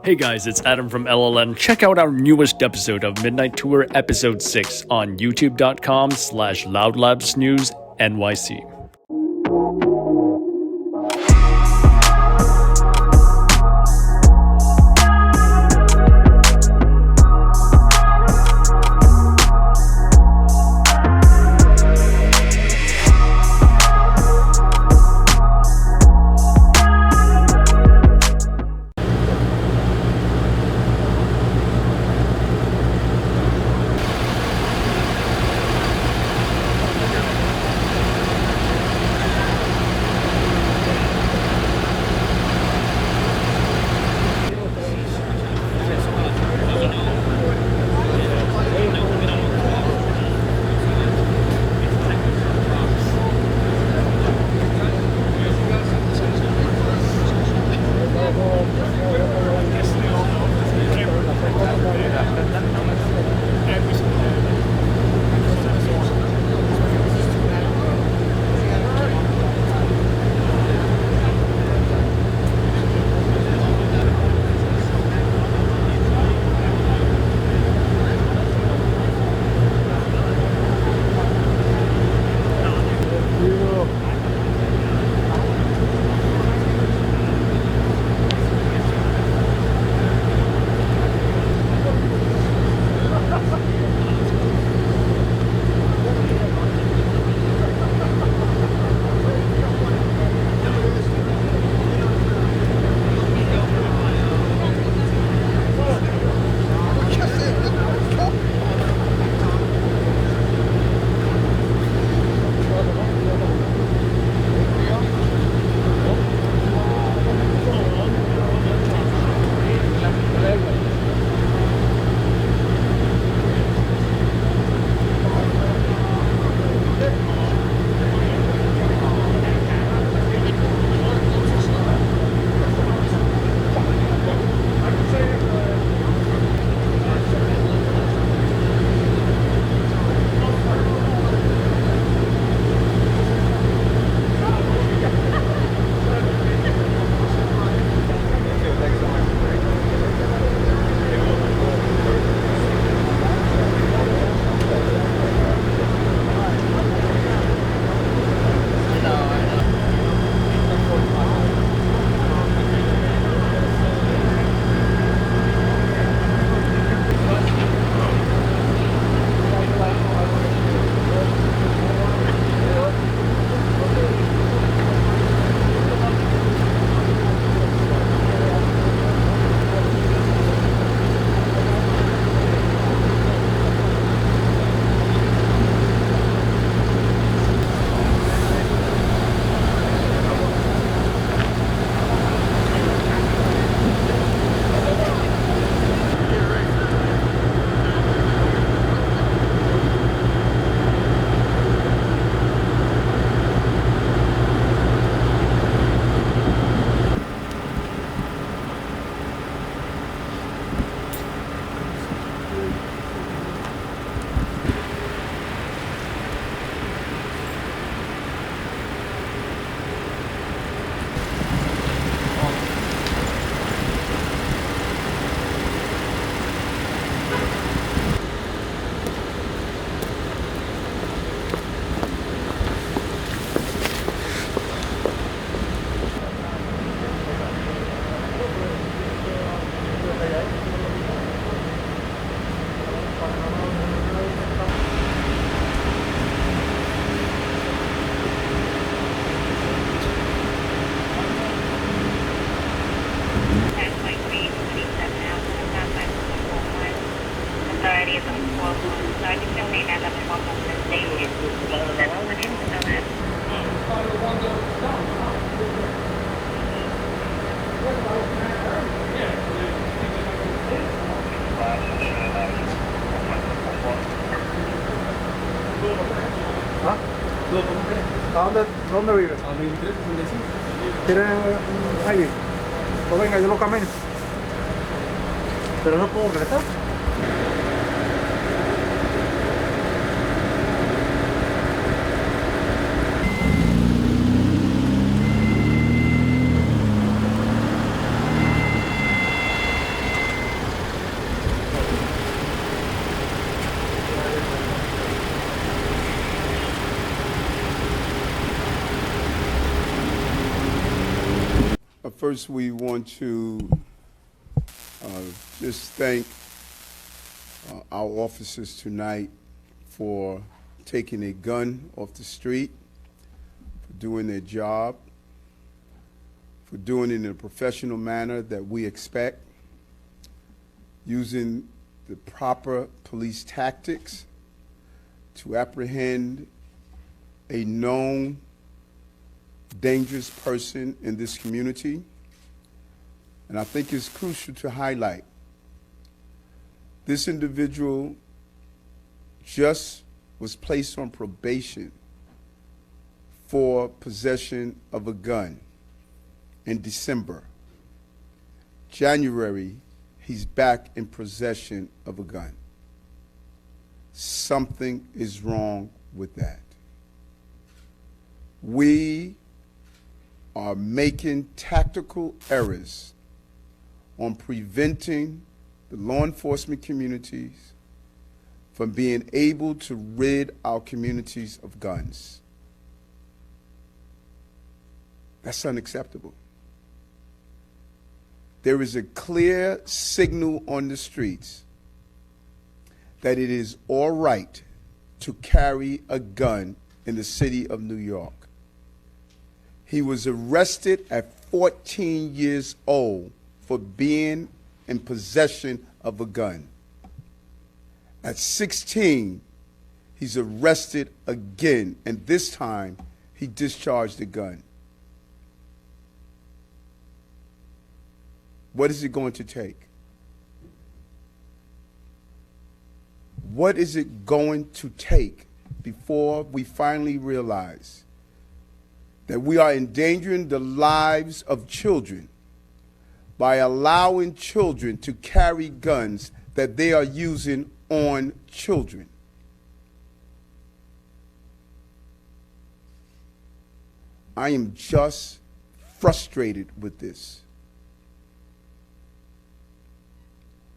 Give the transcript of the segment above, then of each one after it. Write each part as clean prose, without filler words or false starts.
Hey guys, it's Adam from LLN. Check out our newest episode of Midnight Tour Episode 6 on youtube.com/loudlabsnews NYC. ¿Dónde vive? A 23, 35. ¿Tiene un ID? Pues venga, yo lo camino. Pero no puedo regresar. First, we want to just thank our officers tonight for taking a gun off the street, for doing their job, for doing it in a professional manner that we expect, using the proper police tactics to apprehend a known dangerous person in this community. And I think it's crucial to highlight this individual just was placed on probation for possession of a gun in December. January, he's back in possession of a gun. Something is wrong with that. We are making tactical errors on preventing the law enforcement communities from being able to rid our communities of guns. That's unacceptable. There is a clear signal on the streets that it is all right to carry a gun in the city of New York. He was arrested at 14 years old for being in possession of a gun. At 16, he's arrested again, and this time he discharged the gun. What is it going to take? What is it going to take before we finally realize that we are endangering the lives of children by allowing children to carry guns that they are using on children? I am just frustrated with this.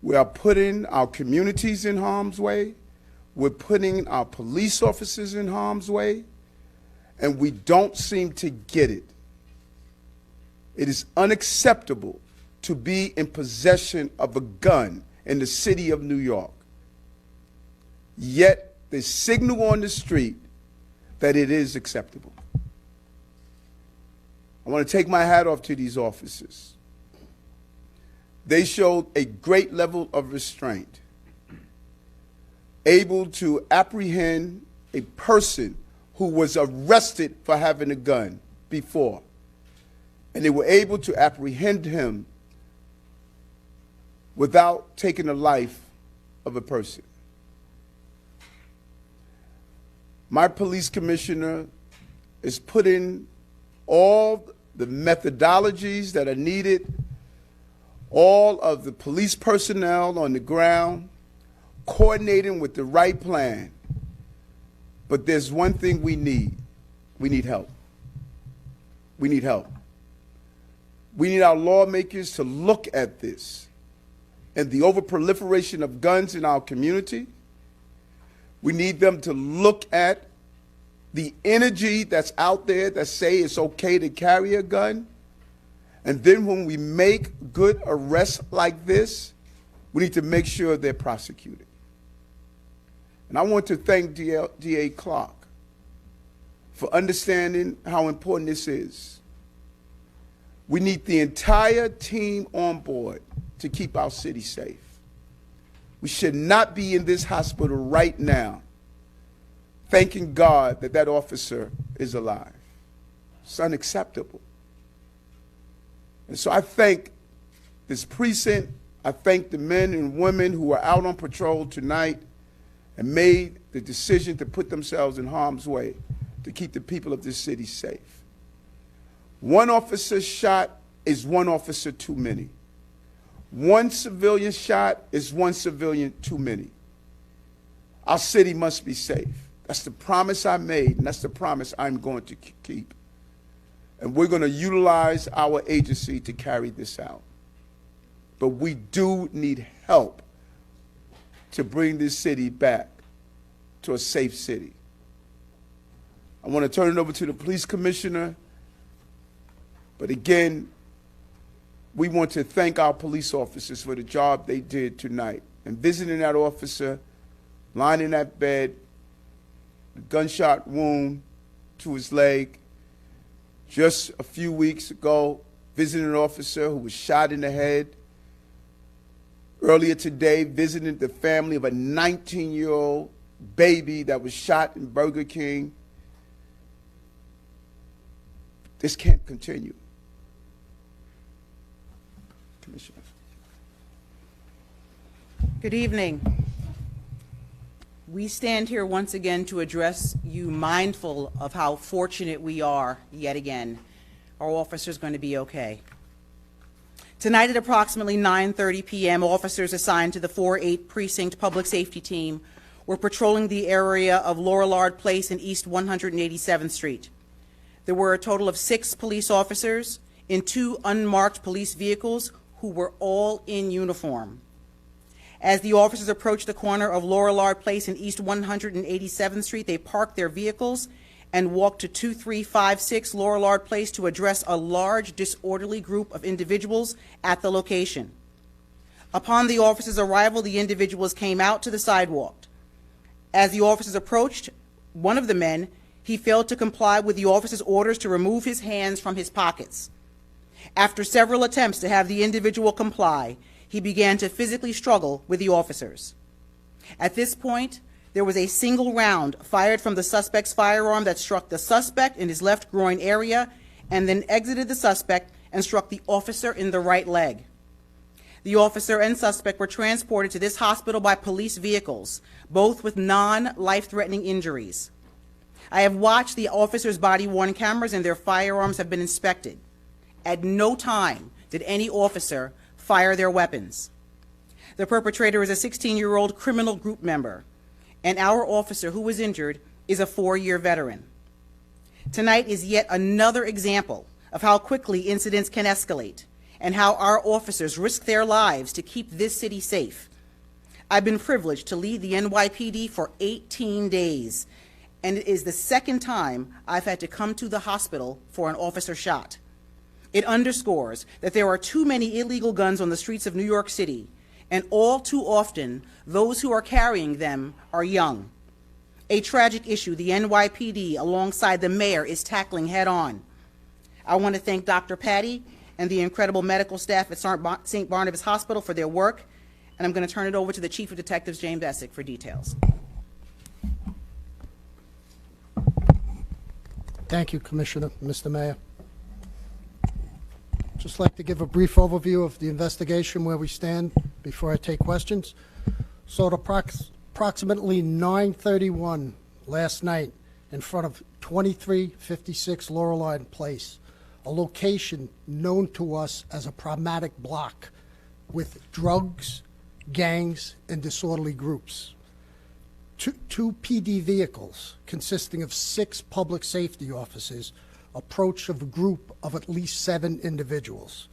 We are putting our communities in harm's way. We're putting our police officers in harm's way, and we don't seem to get it. It is unacceptable to be in possession of a gun in the city of New York. Yet the signal on the street that it is acceptable. I want to take my hat off to these officers. They showed a great level of restraint, able to apprehend a person who was arrested for having a gun before. And they were able to apprehend him without taking the life of a person. My police commissioner is putting all the methodologies that are needed, all of the police personnel on the ground, coordinating with the right plan. But there's one thing we need. We need help. We need help. We need our lawmakers to look at this and the overproliferation of guns in our community. We need them to look at the energy that's out there that say it's okay to carry a gun. And then when we make good arrests like this, we need to make sure they're prosecuted. And I want to thank DA Clark for understanding how important this is. We need the entire team on board to keep our city safe. We should not be in this hospital right now thanking God that that officer is alive. It's unacceptable. And so I thank this precinct. I thank the men and women who are out on patrol tonight and made the decision to put themselves in harm's way to keep the people of this city safe. One officer shot is one officer too many. One civilian shot is one civilian too many. Our city must be safe. That's the promise I made, and that's the promise I'm going to keep. And we're going to utilize our agency to carry this out. But we do need help to bring this city back to a safe city. I want to turn it over to the police commissioner. But again, we want to thank our police officers for the job they did tonight. And visiting that officer, lying in that bed, a gunshot wound to his leg. Just a few weeks ago, visiting an officer who was shot in the head. Earlier today, visiting the family of a 19-year-old baby that was shot in Burger King. This can't continue. Commissioner. Good evening. We stand here once again to address you, mindful of how fortunate we are yet again. Our officers are going to be okay. Tonight at approximately 9:30 p.m., officers assigned to the 4-8 Precinct Public Safety Team were patrolling the area of Lorillard Place and East 187th Street. There were a total of 6 police officers in 2 unmarked police vehicles who were all in uniform. As the officers approached the corner of Lorillard Place and East 187th Street, they parked their vehicles and walked to 2356 Lorillard Place to address a large disorderly group of individuals at the location. Upon the officers' arrival, the individuals came out to the sidewalk. As the officers approached one of the men, he failed to comply with the officer's orders to remove his hands from his pockets. After several attempts to have the individual comply, he began to physically struggle with the officers. At this point, there was a single round fired from the suspect's firearm that struck the suspect in his left groin area and then exited the suspect and struck the officer in the right leg. The officer and suspect were transported to this hospital by police vehicles, both with non-life-threatening injuries. I have watched the officers' body-worn cameras and their firearms have been inspected. At no time did any officer fire their weapons. The perpetrator is a 16-year-old criminal group member, and our officer who was injured is a 4-year veteran. Tonight is yet another example of how quickly incidents can escalate and how our officers risk their lives to keep this city safe. I've been privileged to lead the NYPD for 18 days, and it is the second time I've had to come to the hospital for an officer shot. It underscores that there are too many illegal guns on the streets of New York City, and all too often, those who are carrying them are young. A tragic issue the NYPD, alongside the mayor, is tackling head-on. I want to thank Dr. Patty and the incredible medical staff at St. Barnabas Hospital for their work, and I'm going to turn it over to the Chief of Detectives, James Essick, for details. Thank you, Commissioner, Mr. Mayor. Just like to give a brief overview of the investigation where we stand before I take questions. So at approximately 9:31 last night, in front of 2356 Lorillard Place, a location known to us as a problematic block with drugs, gangs, and disorderly groups. Two PD vehicles consisting of 6 public safety officers approach of a group of at least 7 individuals.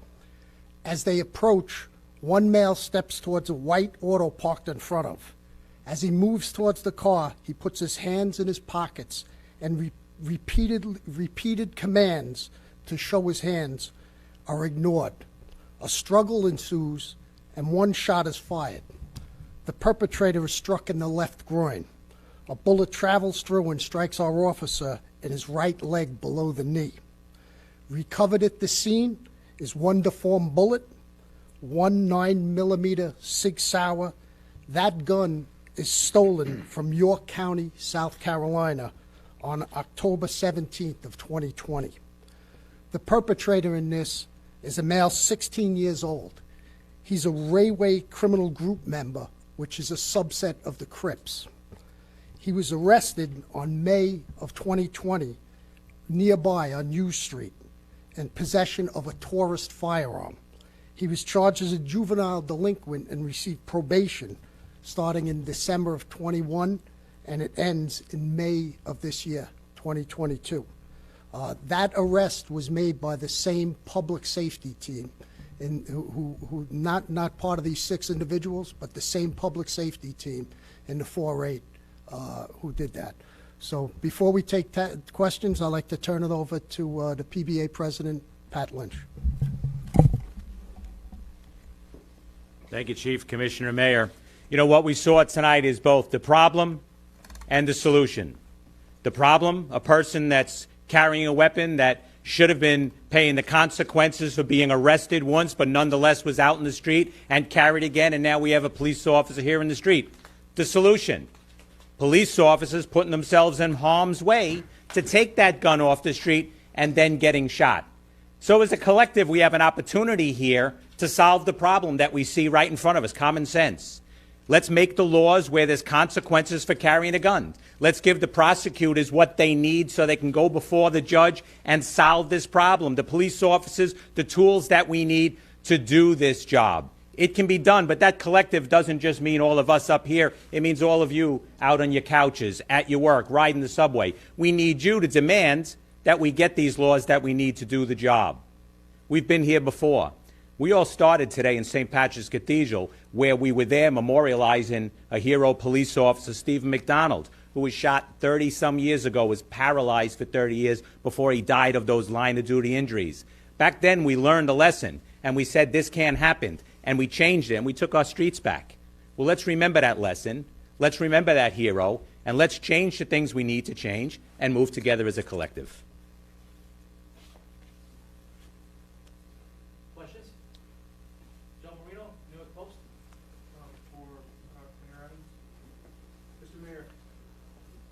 As they approach, one male steps towards a white auto parked in front of. As he moves towards the car, he puts his hands in his pockets and repeated commands to show his hands are ignored. A struggle ensues and one shot is fired. The perpetrator is struck in the left groin. A bullet travels through and strikes our officer in his right leg below the knee. Recovered at the scene is one deformed bullet, one 9mm Sig Sauer. That gun is stolen from York County, South Carolina on October 17th of 2020. The perpetrator in this is a male 16 years old. He's a Railway criminal group member, which is a subset of the Crips. He was arrested on May of 2020 nearby on U Street in possession of a tourist firearm. He was charged as a juvenile delinquent and received probation starting in December of 21, and it ends in May of this year, 2022. That arrest was made by the same public safety team, who not part of these 6 individuals, but the same public safety team in the 4-8 who did that. So before we take questions, I'd like to turn it over to the PBA President, Pat Lynch. Thank you, Chief, Commissioner, Mayor. You know, what we saw tonight is both the problem and the solution. The problem, a person that's carrying a weapon that should have been paying the consequences for being arrested once, but nonetheless was out in the street and carried again, and now we have a police officer here in the street. The solution, police officers putting themselves in harm's way to take that gun off the street and then getting shot. So as a collective, we have an opportunity here to solve the problem that we see right in front of us, common sense. Let's make the laws where there's consequences for carrying a gun. Let's give the prosecutors what they need so they can go before the judge and solve this problem. The police officers, the tools that we need to do this job. It can be done, but that collective doesn't just mean all of us up here. It means all of you out on your couches, at your work, riding the subway. We need you to demand that we get these laws that we need to do the job. We've been here before. We all started today in St. Patrick's Cathedral, where we were there memorializing a hero police officer, Stephen McDonald, who was shot 30-some years ago, was paralyzed for 30 years before he died of those line-of-duty injuries. Back then, we learned a lesson, and we said this can't happen, and we changed it, and we took our streets back. Well, let's remember that lesson. Let's remember that hero, and let's change the things we need to change and move together as a collective. Mr. Mayor,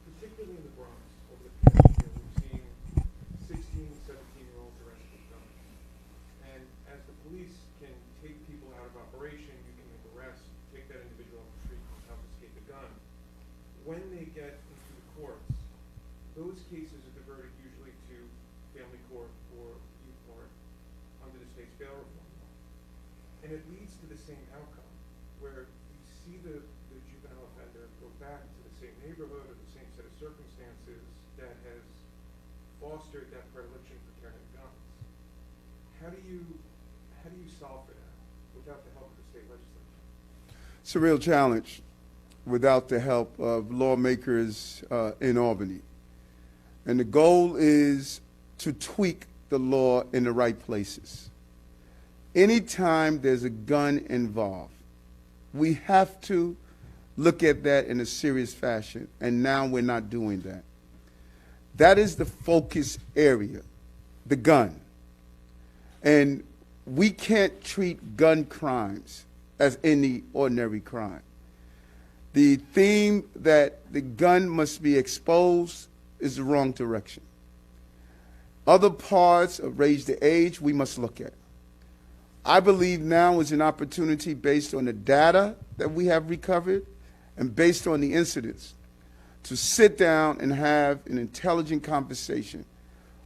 particularly in the Bronx, over the past year, we've seen 16, 17-year-olds arrested with guns. And as the police can take people out of operation, you can make arrests, take that individual off the street and confiscate the gun. When they get into the courts, those cases are diverted usually to family court or youth court under the state's bail reform law. And it leads to the same outcome, where you see the juvenile offender go back to the same neighborhood or the same set of circumstances that has fostered that predilection for carrying guns. How do you solve for that without the help of the state legislature? It's a real challenge without the help of lawmakers in Albany. And the goal is to tweak the law in the right places. Anytime there's a gun involved, we have to look at that in a serious fashion, and now we're not doing that. That is the focus area, the gun. And we can't treat gun crimes as any ordinary crime. The theme that the gun must be exposed is the wrong direction. Other parts of raise the age we must look at. I believe now is an opportunity based on the data that we have recovered and based on the incidents to sit down and have an intelligent conversation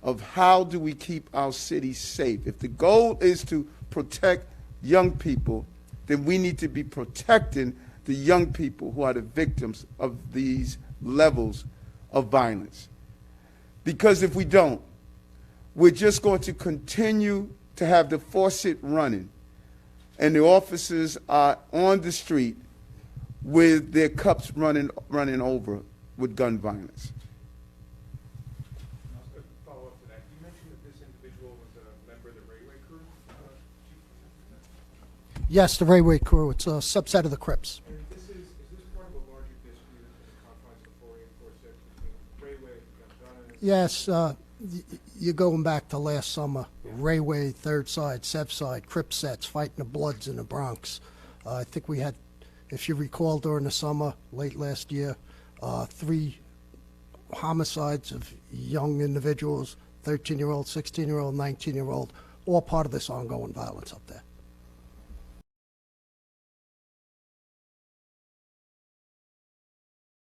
of how do we keep our city safe. If the goal is to protect young people, then we need to be protecting the young people who are the victims of these levels of violence. Because if we don't, we're just going to continue to have the faucet running and the officers are on the street with their cups running over with gun violence. A follow-up to that, you mentioned that this individual was a member of the railway crew. Yes, the Railway Crew. It's a subset of the Crips. And is this part of a larger dispute in the confines of 484 between railway and guns? Yes, you're going back to last summer. Railway, Third Side, Sev Side, Crip sets, fighting the Bloods in the Bronx. I think we had, if you recall, during the summer, late last year, 3 homicides of young individuals, 13-year-old, 16-year-old, 19-year-old, all part of this ongoing violence up there.